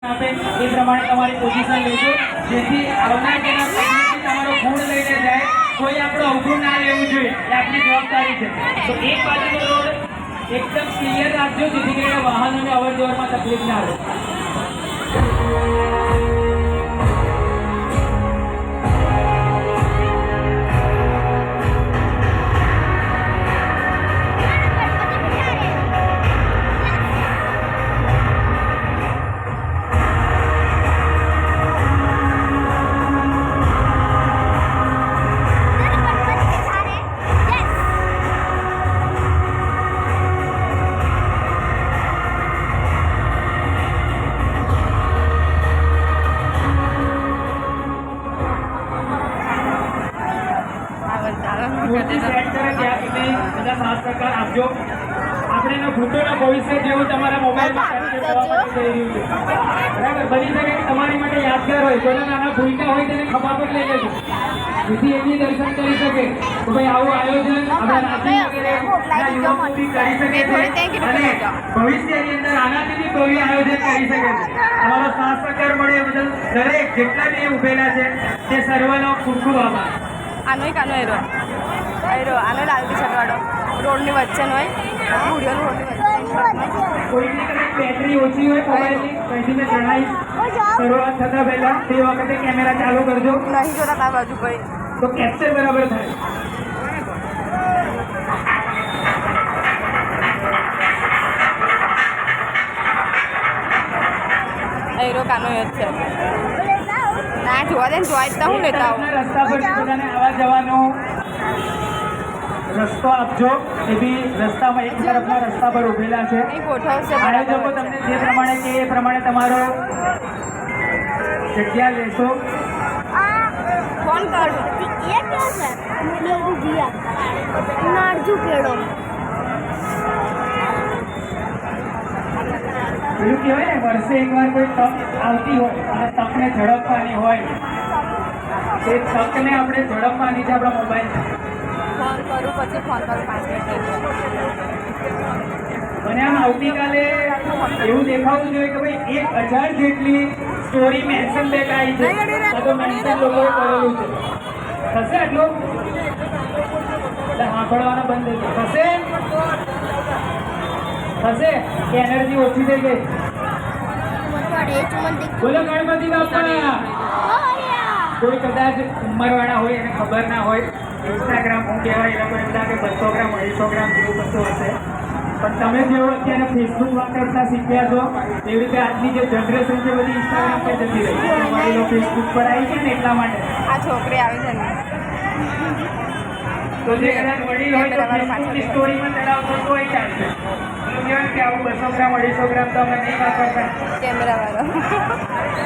આપે એ પ્રમાણે તમારી પોઝિશન લેજો, જેથી આવનાર જનાર તમારો ગુણ લઈને જાય, કોઈ આપણો અવગુણ ના લેવું જોઈએ, એ આપણી જવાબદારી છે. તો એક બાજુનો રોડ એકદમ ક્લિયર રાખજો, જેથી કરીને વાહનોને અવર જવરમાં તકલીફ ના આવે. આપજો, આપણે એનો ભૂતોના ભવિષ્ય જેવું તમારા મોબાઈલમાં બરાબર બની શકે કે તમારી માટે યાદગાર હોય, કોઈના નાના ભૂલકા હોય તેને ખભા પર લઈ લેજો, જેથી એમની દર્શન કરી શકે તો ભાઈ આવું આયોજન આપણા રાજ્ય વગેરે કરી શકે છે અને ભવિષ્યની અંદર આનાથી બી ભવ્ય આયોજન કરી શકે છે. અમારો સાથ સહકાર મળે એ બદલ દરેક જેટલા બી ઉભેલા છે તે સર્વનો ખૂબ ખૂબ આભાર. આનો લાલ ટી શર્ટ વાળો રોડની વચ્ચે હોય, ભૂડિયોનું રોડની વચ્ચે. કોઈની કદાચ બેટરી ઓછી હોય મોબાઈલની, અહીંથી મેં જણાવીશ શરૂઆત થતા પહેલા તે વખતે કેમેરા ચાલુ કરજો, નહીં જોતા તા બાજુ કોઈ તો કેપ્ચર બરાબર થાય. એરો કાનો જ છે ના જોવા દે ને જોવા જ હું લેતા આવું. રસ્તા પર બધાને આવવા જવાનો રસ્તો આપજો, એ બી રસ્તામાં એક તરફના રસ્તા પર ઉભેલા છે. આયોજકો તમને જે પ્રમાણે કે એ પ્રમાણે તમારો જગ્યા લેશો. ફોન કર પેલું કહેવાય ને વર્ષે એકવાર કોઈ તક આવતી હોય અને તકને ઝડપવાની હોય, એ તકને આપણે ઝડપવાની છે આપણા મોબાઈલ. ફોન કરું પછી ફોન કરું 5 મિનિટ. અને આમ આવતીકાલે એવું દેખાવું જોઈએ કે ભાઈ 1000 જેટલી સ્ટોરી મેન્શન બેક આવી છે, તો મેન્શન લોકોએ કરેલું છે. થશે આટલું એટલે સાંભળવાનો બંધ થશે થશે કે એનર્જી ઓછી થઈ ગઈ? બોલો ગણપતિ બાપા. કોઈ કદાચ ઉંમરવાળા હોય એને ખબર ના હોય, ઇન્સ્ટાગ્રામ શું કહેવાય, એ લોકો એમ લાગે 200 ગ્રામ 250 ગ્રામ જેવું કશું હશે, પણ તમે જેવો અત્યારે ફેસબુક વાપરતા શીખ્યા છો એવી રીતે આજની જે જનરેશન છે બધી ઇન્સ્ટાગ્રામ પર જતી રહી, તમારી લોકો ફેસબુક પર આવી છે ને એટલા માટે આ છોકરી આવી છે ને, તો જે કદાચ વડીલ હોય તો ફેસબુકની સ્ટોરીમાં ચડાવતો તો એ ચાલશે. કહેવાય કે આવું 200 ગ્રામ 250 ગ્રામ તો અમે નહીં વાપરતા. કેમેરા વાળો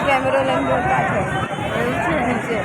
કેમેરો લઈને બોલતા છે એવું છે.